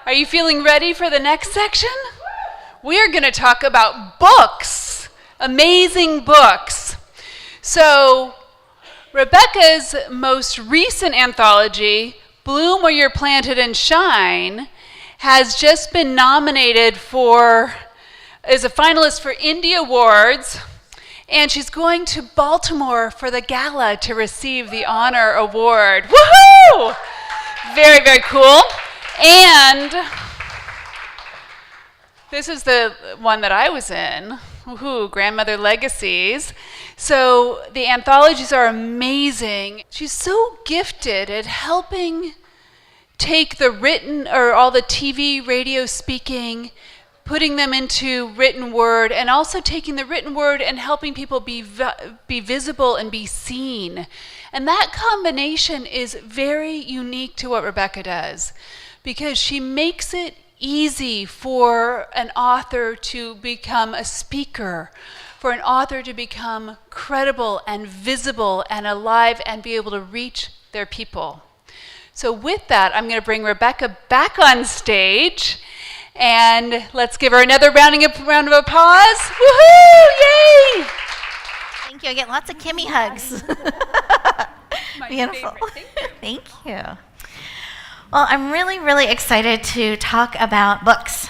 Are you feeling ready for the next section? We're going to talk about books, amazing books. So, Rebecca's most recent anthology, Bloom Where You're Planted and Shine, has just been nominated as a finalist for Indie Awards, and she's going to Baltimore for the gala to receive the honor award. Woohoo! Very, very cool. And this is the one that I was in. Woohoo, Grandmother Legacies. So the anthologies are amazing. She's so gifted at helping take the written or all the TV, radio speaking, putting them into written word, and also taking the written word and helping people be visible and be seen. And that combination is very unique to what Rebecca does, because she makes it easy for an author to become a speaker, for an author to become credible and visible and alive and be able to reach their people. So with that, I'm going to bring Rebecca back on stage, and let's give her another round of applause. Woohoo! Yay! Thank you. I get lots of Kimmy hugs. My Beautiful. favorite. Thank you. Thank you. Well, I'm really, really excited to talk about books.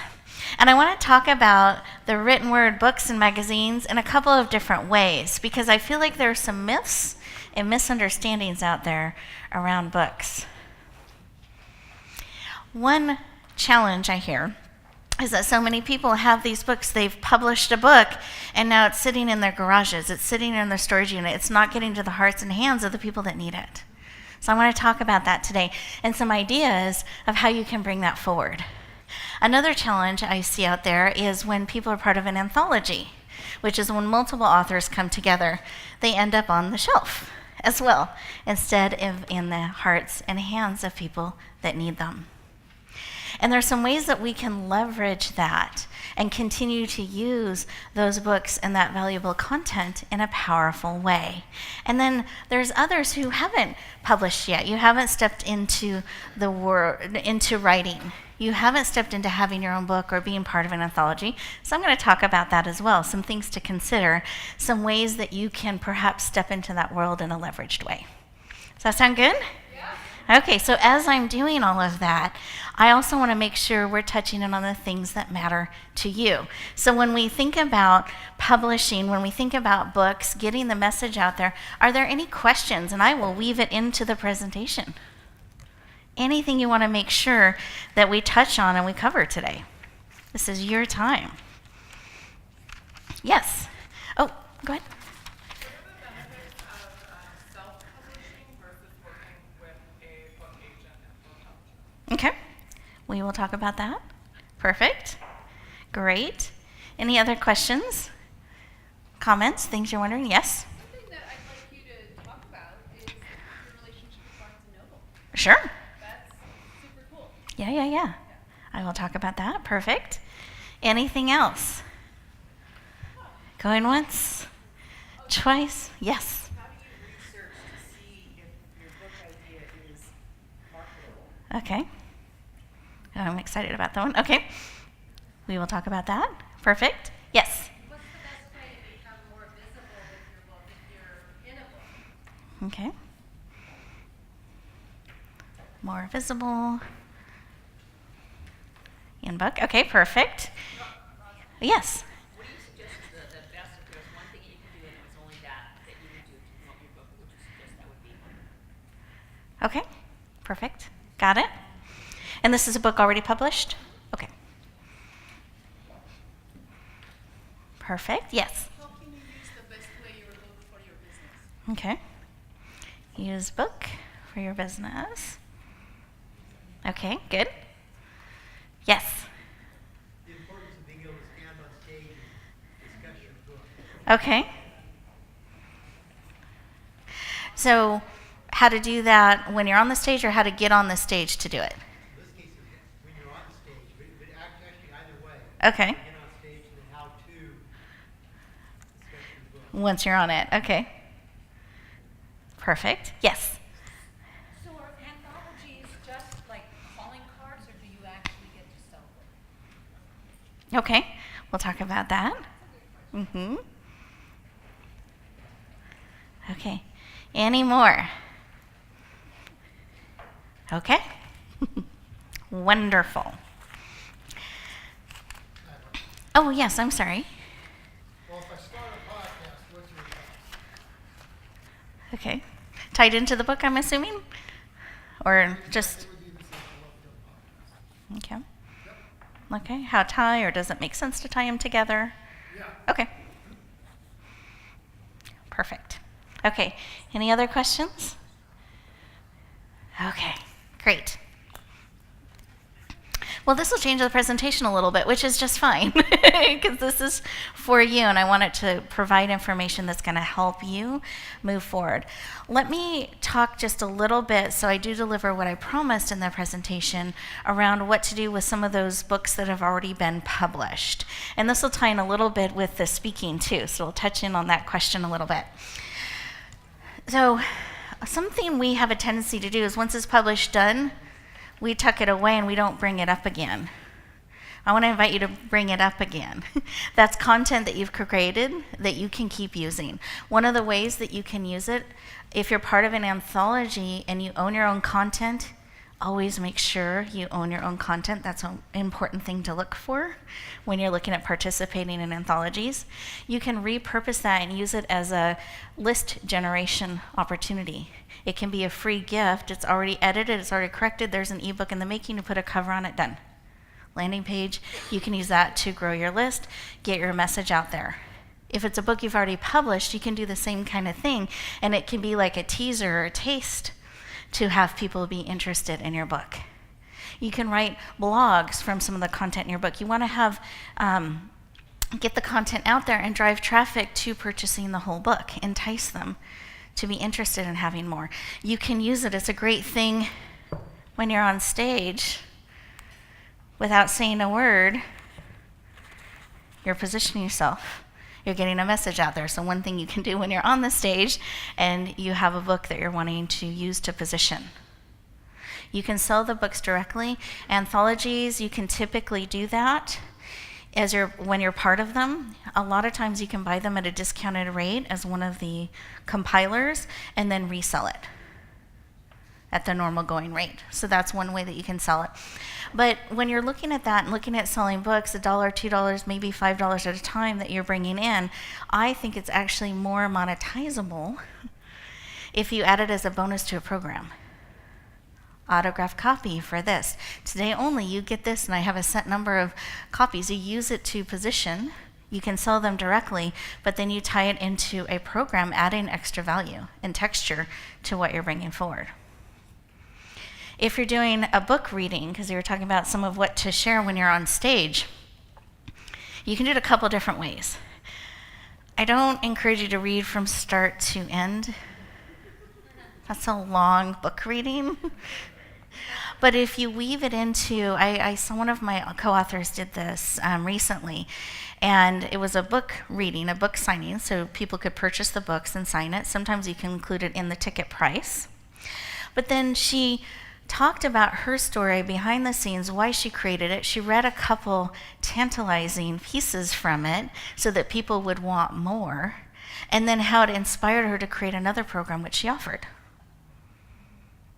And I want to talk about the written word books and magazines in a couple of different ways, because I feel like there are some myths and misunderstandings out there around books. One challenge I hear is that so many people have these books, they've published a book, and now it's sitting in their garages, it's sitting in their storage unit, it's not getting to the hearts and hands of the people that need it. So I want to talk about that today and some ideas of how you can bring that forward. Another challenge I see out there is when people are part of an anthology, which is when multiple authors come together, they end up on the shelf as well, instead of in the hearts and hands of people that need them. And there's some ways that we can leverage that and continue to use those books and that valuable content in a powerful way. And then there's others who haven't published yet. You haven't stepped into into writing. You haven't stepped into having your own book or being part of an anthology. So I'm going to talk about that as well, some things to consider, some ways that you can perhaps step into that world in a leveraged way. Does that sound good? Okay, so as I'm doing all of that, I also want to make sure we're touching in on the things that matter to you. So when we think about publishing, when we think about books, getting the message out there, are there any questions? And I will weave it into the presentation. Anything you want to make sure that we touch on and we cover today. This is your time. Yes. Oh, go ahead. Okay, we will talk about that. Perfect. Great. Any other questions, comments, things you're wondering? Yes? Something that I'd like you to talk about is your relationship with Barnes & Noble. Sure. That's super cool. Yeah. I will talk about that. Perfect. Anything else? Going once? Twice? Yes. How do you research to see if your book idea is marketable? Okay. I'm excited about that one. Okay. We will talk about that. Perfect. Yes. What's the best way to become more visible with your book if you're in a book? Okay. More visible. In book. Okay, perfect. Yes. What do you suggest is the best, if there's one thing you can do and it's only that you would do to promote your book, what would you suggest that would be? Okay, perfect. Got it. And this is a book already published? Okay. Perfect. Yes. How can you use the best way your book for your business? Okay. Use book for your business. Okay, good. Yes. The importance of being able to stand on stage and discuss your book. Okay. So, how to do that when you're on the stage or how to get on the stage to do it? In this case, when you're on stage, but actually either way. Okay. Get on stage and then how to discuss your book. Once you're on it. Okay. Perfect. Yes. So are anthologies just like calling cards, or do you actually get to Okay, we'll talk about that. Mm-hmm. Okay, any more? Okay, wonderful. Oh, yes, I'm sorry. Well, if I start a podcast, what's your thoughts? Okay, tied into the book, I'm assuming? Or just, It would be the same. I love doing podcasts. okay. Okay, how tie, or does it make sense to tie them together? Yeah. Okay. Perfect. Okay, any other questions? Okay, great. Well, this will change the presentation a little bit, which is just fine, because this is for you, and I want it to provide information that's going to help you move forward. Let me talk just a little bit, so I do deliver what I promised in the presentation, around what to do with some of those books that have already been published. And this will tie in a little bit with the speaking, too, so we'll touch in on that question a little bit. So something we have a tendency to do is once it's published, done, we tuck it away and we don't bring it up again. I want to invite you to bring it up again. That's content that you've created that you can keep using. One of the ways that you can use it, if you're part of an anthology and you own your own content, always make sure you own your own content. That's an important thing to look for when you're looking at participating in anthologies. You can repurpose that and use it as a list generation opportunity. It can be a free gift. It's already edited, it's already corrected. There's an ebook in the making, you put a cover on it, done. Landing page, you can use that to grow your list, get your message out there. If it's a book you've already published, you can do the same kind of thing, and it can be like a teaser or a taste to have people be interested in your book. You can write blogs from some of the content in your book. You want to have get the content out there and drive traffic to purchasing the whole book, entice them to be interested in having more. You can use it as a great thing when you're on stage without saying a word. You're positioning yourself. You're getting a message out there. So one thing you can do when you're on the stage and you have a book that you're wanting to use to position. You can sell the books directly. Anthologies, you can typically do that when you're part of them. A lot of times you can buy them at a discounted rate as one of the compilers and then resell it at the normal going rate. So that's one way that you can sell it. But when you're looking at that and looking at selling books, $1, $2, maybe $5 at a time that you're bringing in, I think it's actually more monetizable if you add it as a bonus to a program. Autographed copy for this. Today only, you get this, and I have a set number of copies. You use it to position. You can sell them directly, but then you tie it into a program, adding extra value and texture to what you're bringing forward. If you're doing a book reading, because you were talking about some of what to share when you're on stage, you can do it a couple different ways. I don't encourage you to read from start to end. That's a long book reading. But if you weave it into, I saw one of my co-authors did this recently, and it was a book reading, a book signing, so people could purchase the books and sign it. Sometimes you can include it in the ticket price. But then she talked about her story behind the scenes, why she created it. She read a couple tantalizing pieces from it so that people would want more, and then how it inspired her to create another program which she offered.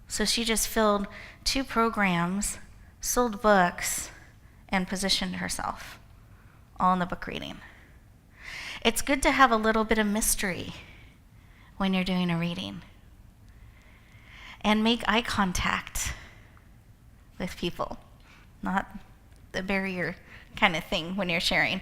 So she just filled 2 programs, sold books, and positioned herself, all in the book reading. It's good to have a little bit of mystery when you're doing a reading. And make eye contact with people, not the barrier kind of thing when you're sharing.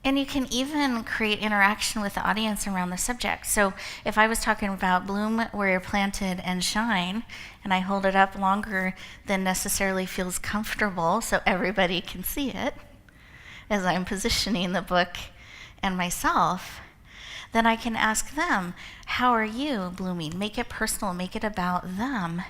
And you can even create interaction with the audience around the subject. So if I was talking about bloom where you're planted and shine, and I hold it up longer than necessarily feels comfortable so everybody can see it as I'm positioning the book and myself, then I can ask them, how are you blooming? Make it personal, make it about them.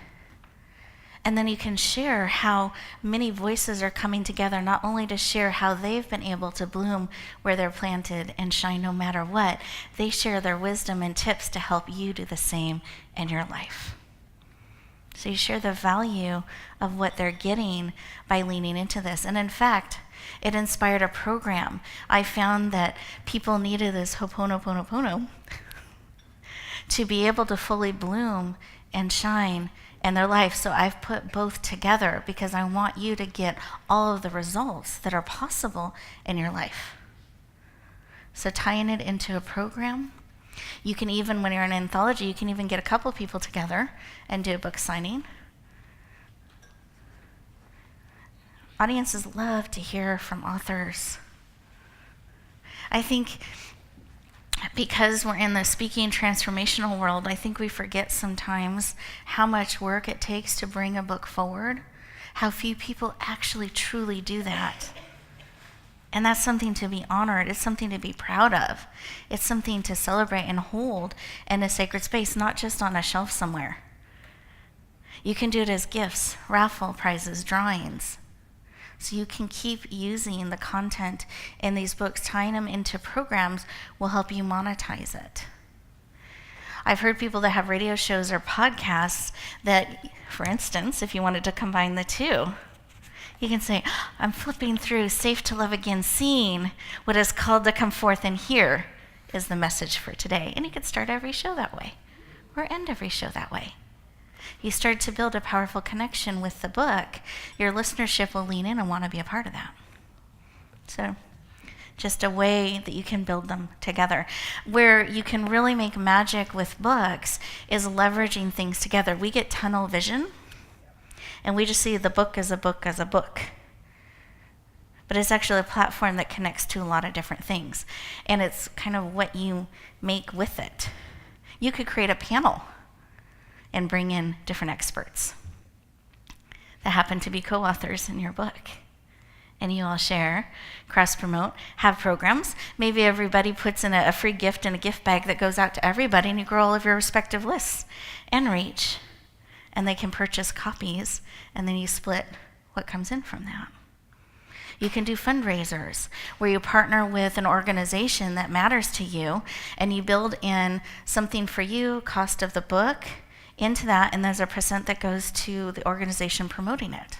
And then you can share how many voices are coming together, not only to share how they've been able to bloom where they're planted and shine no matter what, they share their wisdom and tips to help you do the same in your life. So you share the value of what they're getting by leaning into this. And in fact, it inspired a program. I found that people needed this Ho'oponopono to be able to fully bloom and shine in their life. So I've put both together because I want you to get all of the results that are possible in your life. So tying it into a program, you can even, when you're in an anthology, you can even get a couple people together and do a book signing. Audiences love to hear from authors. I think because we're in the speaking transformational world, I think we forget sometimes how much work it takes to bring a book forward, how few people actually truly do that. And that's something to be honored. It's something to be proud of. It's something to celebrate and hold in a sacred space, not just on a shelf somewhere. You can do it as gifts, raffle prizes, drawings. So you can keep using the content in these books. Tying them into programs will help you monetize it. I've heard people that have radio shows or podcasts that, for instance, if you wanted to combine the two, you can say, I'm flipping through Safe to Love Again, seeing what is called to come forth, and here is the message for today. And you could start every show that way, or end every show that way. You start to build a powerful connection with the book. Your listenership will lean in and want to be a part of that. So just a way that you can build them together. Where you can really make magic with books is leveraging things together. We get tunnel vision, and we just see the book as a book as a book. But it's actually a platform that connects to a lot of different things. And it's kind of what you make with it. You could create a panel and bring in different experts that happen to be co-authors in your book. And you all share, cross-promote, have programs. Maybe everybody puts in a free gift in a gift bag that goes out to everybody, and you grow all of your respective lists and reach. And they can purchase copies, and then you split what comes in from that. You can do fundraisers where you partner with an organization that matters to you, and you build in something for you, cost of the book, into that, and there's a percent that goes to the organization promoting it.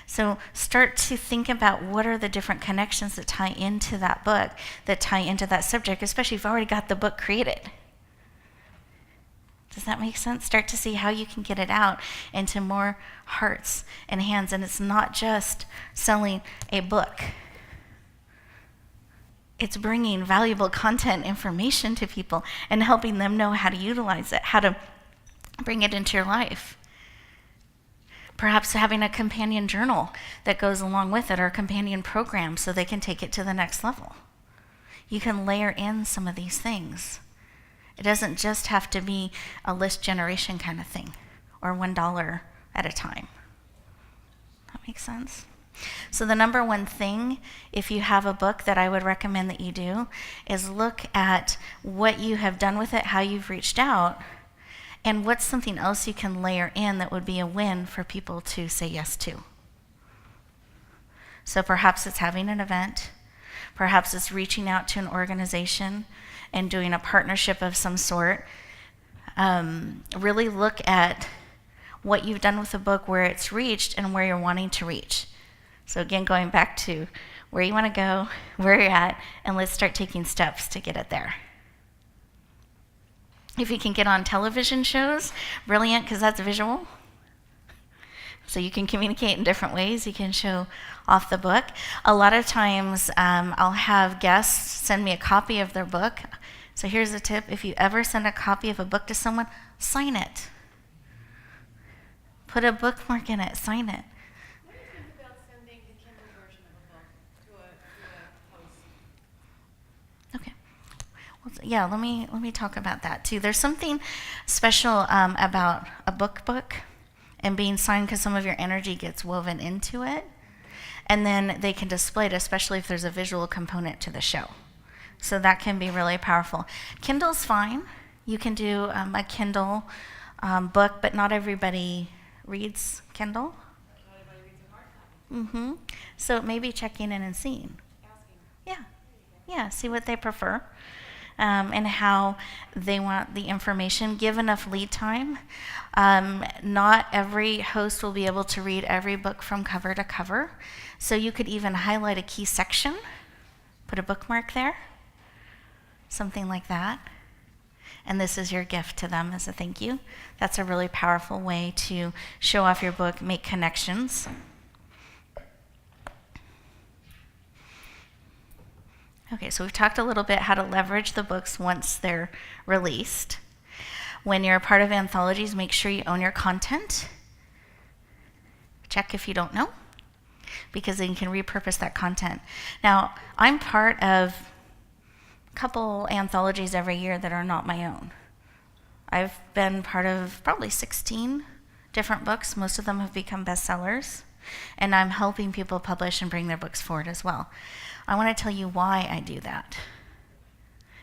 So start to think about what are the different connections that tie into that book, that tie into that subject, especially if you've already got the book created. Does that make sense? Start to see how you can get it out into more hearts and hands. And it's not just selling a book. It's bringing valuable content, information to people and helping them know how to utilize it, how to bring it into your life. Perhaps having a companion journal that goes along with it, or a companion program so they can take it to the next level. You can layer in some of these things. It doesn't just have to be a list generation kind of thing, or $1 at a time. That makes sense? So the number one thing, if you have a book, that I would recommend that you do is look at what you have done with it, how you've reached out, and what's something else you can layer in that would be a win for people to say yes to. So perhaps it's having an event. Perhaps it's reaching out to an organization and doing a partnership of some sort. Really look at what you've done with the book, where it's reached, and where you're wanting to reach. So again, going back to where you want to go, where you're at, and let's start taking steps to get it there. If you can get on television shows, brilliant, because that's visual. So you can communicate in different ways. You can show off the book. A lot of times I'll have guests send me a copy of their book. So here's a tip. If you ever send a copy of a book to someone, sign it. Put a bookmark in it, sign it. What do you think about sending the Kindle version of a book to a host? Okay. Well, yeah, let me talk about that too. There's something special about a book and being signed, because some of your energy gets woven into it. And then they can display it, especially if there's a visual component to the show. So that can be really powerful. Kindle's fine. You can do a Kindle book, but not everybody reads Kindle. Not everybody reads a hard copy. So maybe checking in and seeing. Asking. Yeah, see what they prefer. and how they want the information. Give enough lead time. Not every host will be able to read every book from cover to cover, so you could even highlight a key section, put a bookmark there, something like that. And this is your gift to them as a thank you. That's a really powerful way to show off your book, make connections. Okay, so we've talked a little bit how to leverage the books once they're released. When you're a part of anthologies, make sure you own your content. Check if you don't know, because then you can repurpose that content. Now, I'm part of couple anthologies every year that are not my own. I've been part of probably 16 different books. Most of them have become bestsellers, and I'm helping people publish and bring their books forward as well. I want to tell you why I do that.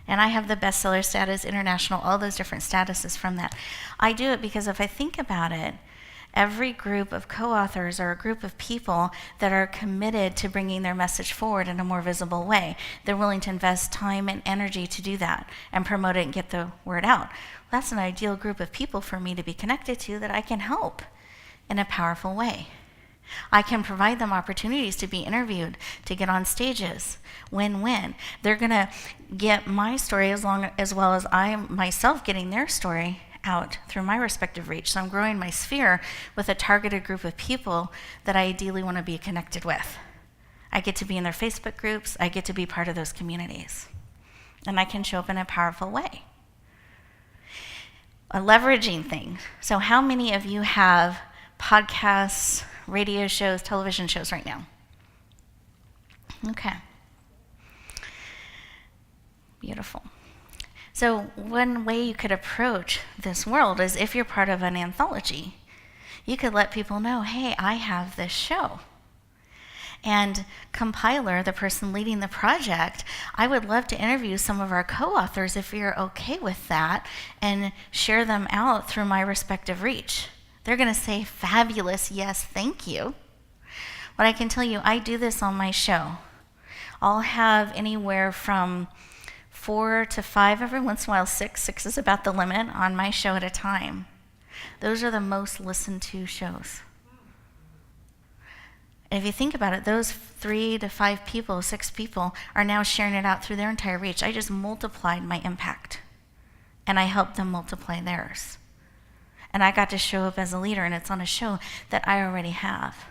And I have the bestseller status, international, all those different statuses from that. I do it because if I think about it, every group of co-authors or a group of people that are committed to bringing their message forward in a more visible way. They're willing to invest time and energy to do that and promote it and get the word out. That's an ideal group of people for me to be connected to that I can help in a powerful way. I can provide them opportunities to be interviewed, to get on stages, win-win. They're going to get my story as well as I myself getting their story out through my respective reach. So I'm growing my sphere with a targeted group of people that I ideally want to be connected with. I get to be in their Facebook groups. I get to be part of those communities. And I can show up in a powerful way. A leveraging thing. So how many of you have podcasts, radio shows, television shows right now? Okay. Beautiful. So one way you could approach this world is if you're part of an anthology, you could let people know, hey, I have this show. And Compiler, the person leading the project, I would love to interview some of our co-authors if you're okay with that and share them out through my respective reach. They're going to say, fabulous, yes, thank you. But I can tell you, I do this on my show. I'll have anywhere from 4 to 5, every once in a while 6. 6 is about the limit on my show at a time. Those are the most listened to shows. If you think about it, those 3 to 5 people, 6 people are now sharing it out through their entire reach. I just multiplied my impact, and I helped them multiply theirs. And I got to show up as a leader, and it's on a show that I already have.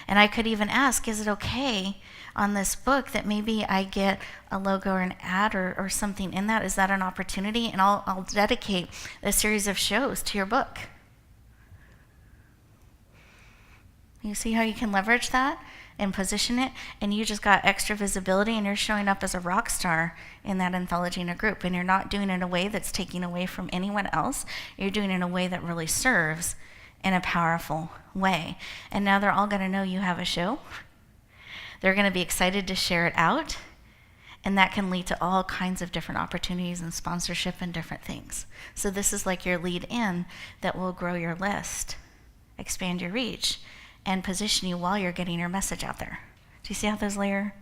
And I could even ask, is it okay on this book that maybe I get a logo or an ad or something in that? Is that an opportunity? And I'll dedicate a series of shows to your book. You see how you can leverage that and position it? And you just got extra visibility, and you're showing up as a rock star in that anthology in a group. And you're not doing it in a way that's taking away from anyone else. You're doing it in a way that really serves in a powerful way. And now they're all going to know you have a show. They're going to be excited to share it out. And that can lead to all kinds of different opportunities and sponsorship and different things. So this is like your lead in that will grow your list, expand your reach, and position you while you're getting your message out there. Do you see how those layer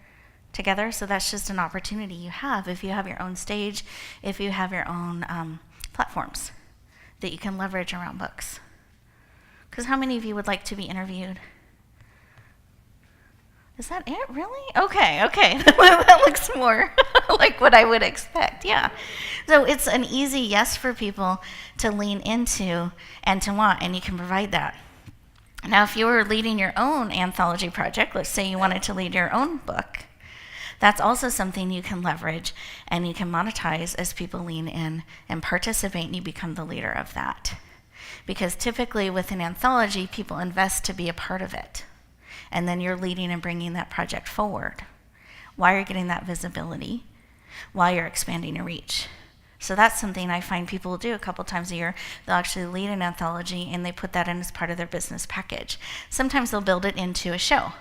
together? So that's just an opportunity you have if you have your own stage, if you have your own platforms that you can leverage around books. Because how many of you would like to be interviewed? Is that it, really? Okay. That looks more like what I would expect, yeah. So it's an easy yes for people to lean into and to want, and you can provide that. Now, if you were leading your own anthology project, let's say you wanted to lead your own book, that's also something you can leverage and you can monetize as people lean in and participate, and you become the leader of that. Because typically with an anthology, people invest to be a part of it. And then you're leading and bringing that project forward while you're getting that visibility, while you're expanding your reach. So that's something I find people do a couple times a year. They'll actually lead an anthology, and they put that in as part of their business package. Sometimes they'll build it into a show.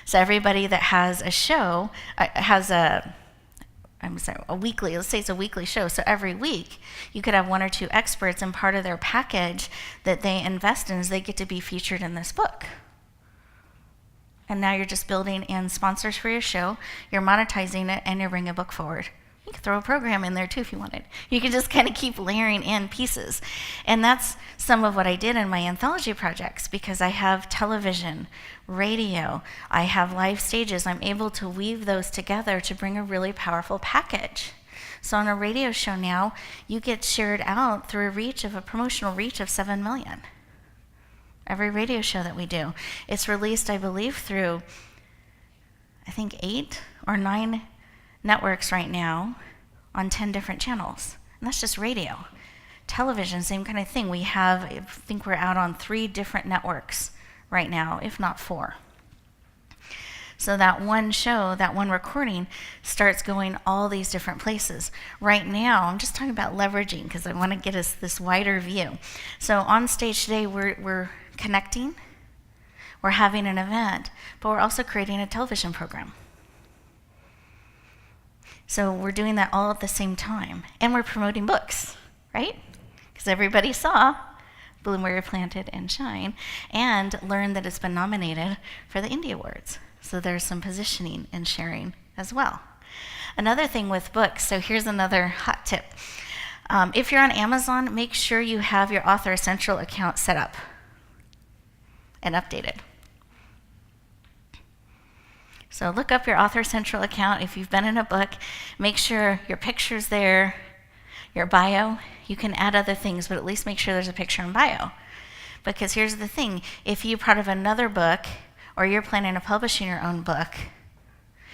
So everybody that has a show has a weekly, let's say it's a weekly show. So every week you could have 1 or 2 experts, and part of their package that they invest in is they get to be featured in this book. and now you're just building in sponsors for your show, you're monetizing it, and you're bringing a book forward. You could throw a program in there too if you wanted. You could just kind of keep layering in pieces. And that's some of what I did in my anthology projects, because I have television, radio, I have live stages. I'm able to weave those together to bring a really powerful package. So on a radio show now, you get shared out through a promotional reach of 7 million. Every radio show that we do. It's released, I believe, through, I think, 8 or 9 networks right now on 10 different channels. And that's just radio. Television, same kind of thing. I think we're out on 3 different networks right now, if not 4. So that one show, that one recording starts going all these different places. Right now, I'm just talking about leveraging because I want to get us this wider view. So on stage today, we're connecting, we're having an event, but we're also creating a television program. So we're doing that all at the same time. And we're promoting books, right? Because everybody saw Bloom Where You're Planted and Shine and learned that it's been nominated for the Indie Awards. So there's some positioning and sharing as well. Another thing with books, so here's another hot tip. If you're on Amazon, make sure you have your Author Central account set up and updated. So look up your Author Central account. If you've been in a book, make sure your picture's there, your bio. You can add other things, but at least make sure there's a picture and bio. Because here's the thing, if you're part of another book or you're planning on publishing your own book,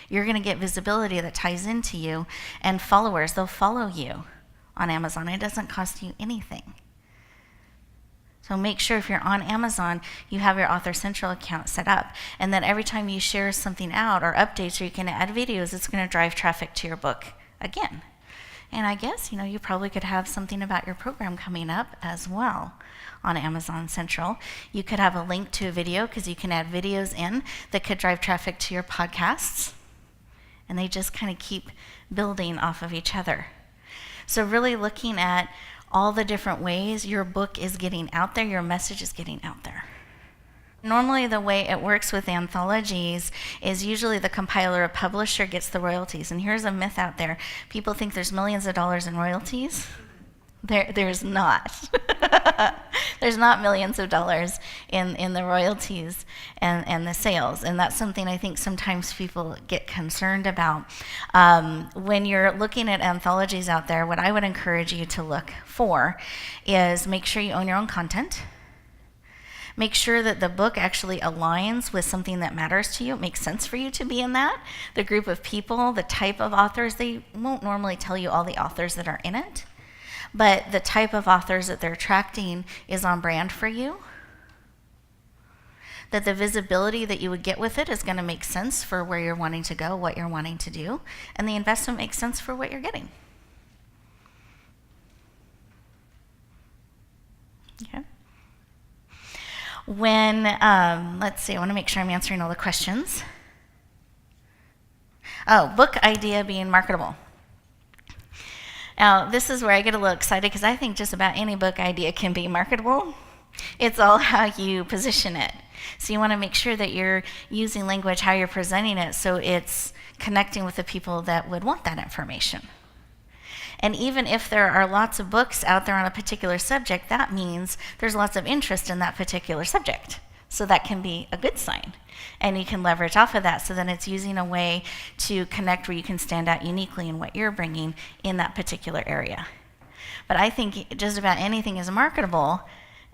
you're going to get visibility that ties into you, and followers, they'll follow you on Amazon. It doesn't cost you anything. So make sure if you're on Amazon, you have your Author Central account set up. And then every time you share something out or updates or you can add videos, it's going to drive traffic to your book again. And I guess, you probably could have something about your program coming up as well on Amazon Central. You could have a link to a video because you can add videos in that could drive traffic to your podcasts. And they just kind of keep building off of each other. So really looking at all the different ways your book is getting out there, your message is getting out there. Normally the way it works with anthologies is usually the compiler or publisher gets the royalties. And here's a myth out there. People think there's millions of dollars in royalties. There's not. There's not millions of dollars in the royalties and the sales. And that's something I think sometimes people get concerned about. When you're looking at anthologies out there, what I would encourage you to look for is make sure you own your own content. Make sure that the book actually aligns with something that matters to you. It makes sense for you to be in that. The group of people, the type of authors, they won't normally tell you all the authors that are in it. But the type of authors that they're attracting is on brand for you. That the visibility that you would get with it is going to make sense for where you're wanting to go, what you're wanting to do, and the investment makes sense for what you're getting. Okay. When, let's see, I want to make sure I'm answering all the questions. Oh, book idea being marketable. Now, this is where I get a little excited because I think just about any book idea can be marketable. It's all how you position it. So you want to make sure that you're using language, how you're presenting it, so it's connecting with the people that would want that information. And even if there are lots of books out there on a particular subject, that means there's lots of interest in that particular subject. So that can be a good sign. And you can leverage off of that, so then it's using a way to connect where you can stand out uniquely in what you're bringing in that particular area. But I think just about anything is marketable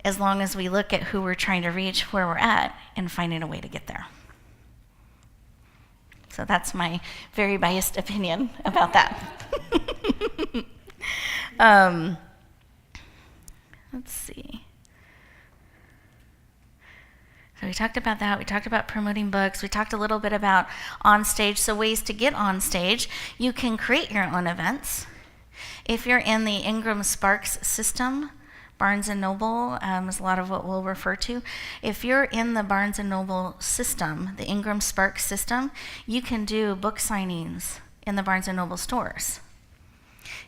as long as we look at who we're trying to reach, where we're at, and finding a way to get there. So that's my very biased opinion about that. Let's see. So we talked about that. We talked about promoting books. We talked a little bit about on stage. So ways to get on stage. You can create your own events. If you're in the Ingram Sparks system, Barnes & Noble is a lot of what we'll refer to. If you're in the Barnes & Noble system, the Ingram Sparks system, you can do book signings in the Barnes & Noble stores.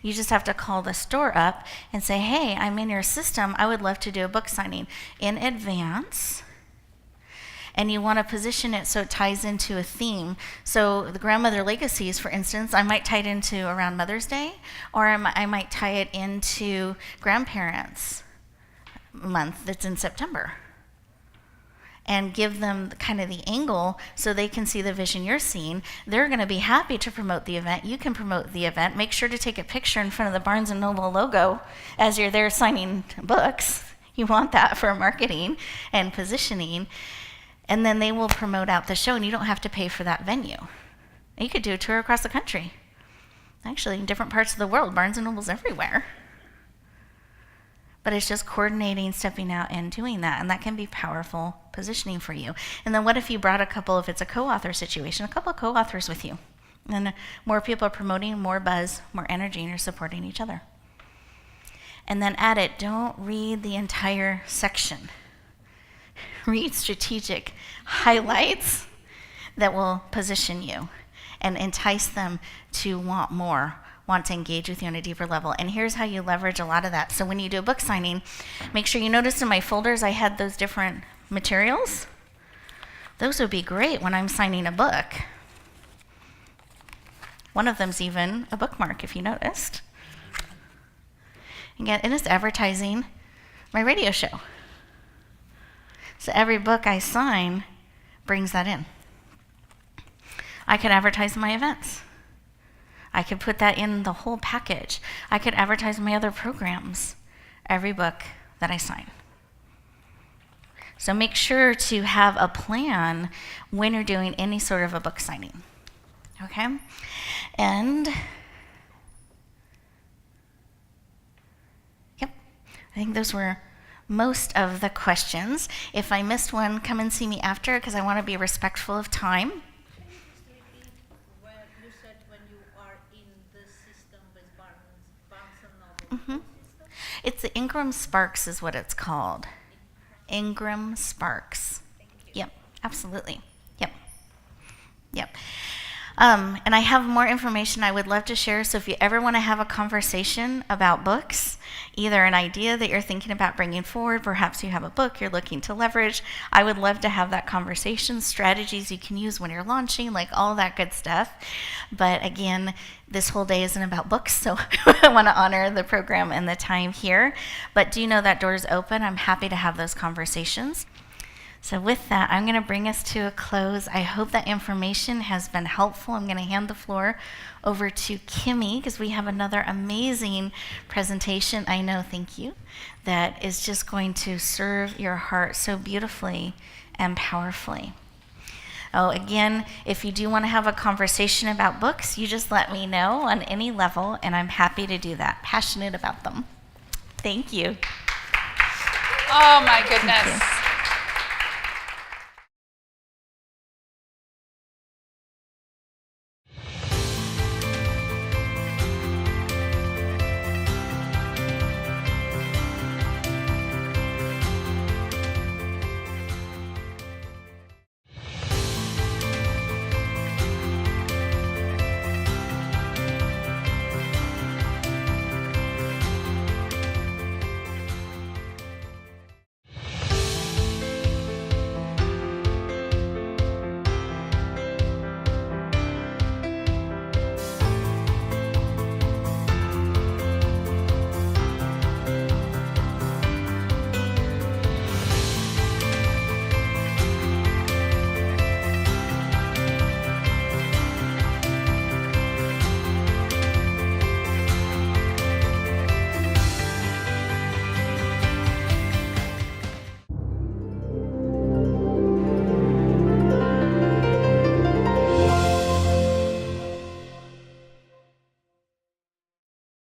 You just have to call the store up and say, hey, I'm in your system. I would love to do a book signing in advance. and you want to position it so it ties into a theme. So the grandmother legacies, for instance, I might tie it into around Mother's Day, or I might tie it into grandparents month that's in September, and give them kind of the angle so they can see the vision you're seeing. They're going to be happy to promote the event. You can promote the event. Make sure to take a picture in front of the Barnes & Noble logo as you're there signing books. You want that for marketing and positioning. And then they will promote out the show, and you don't have to pay for that venue. You could do a tour across the country. Actually, in different parts of the world, Barnes & Noble's everywhere. But it's just coordinating, stepping out, and doing that. And that can be powerful positioning for you. And then what if you brought a couple, if it's a co-author situation, a couple of co-authors with you? And more people are promoting, more buzz, more energy, and you're supporting each other. And then at it, don't read the entire section. Read strategic highlights that will position you and entice them to want more, want to engage with you on a deeper level. And here's how you leverage a lot of that. So when you do a book signing, make sure you notice in my folders I had those different materials. Those would be great when I'm signing a book. One of them's even a bookmark, if you noticed. Again, it is advertising my radio show. So every book I sign brings that in. I could advertise my events. I could put that in the whole package. I could advertise my other programs, every book that I sign. So make sure to have a plan when you're doing any sort of a book signing. Okay? And yep, I think those were most of the questions. If I missed one, come and see me after, because I want to be respectful of time. Can you just repeat when you said when you are in the system with Barnes and Noble? System? It's the Ingram Sparks is what it's called. Ingram Sparks. Yep, absolutely. Yep. And I have more information I would love to share, so if you ever want to have a conversation about books, either an idea that you're thinking about bringing forward, perhaps you have a book you're looking to leverage, I would love to have that conversation, strategies you can use when you're launching, like all that good stuff. But again, this whole day isn't about books, so I want to honor the program and the time here. But do know that door's open. I'm happy to have those conversations. So with that, I'm going to bring us to a close. I hope that information has been helpful. I'm going to hand the floor over to Kimmy, because we have another amazing presentation, I know, thank you, that is just going to serve your heart so beautifully and powerfully. Oh, again, if you do want to have a conversation about books, you just let me know on any level, and I'm happy to do that, passionate about them. Thank you. Oh my goodness.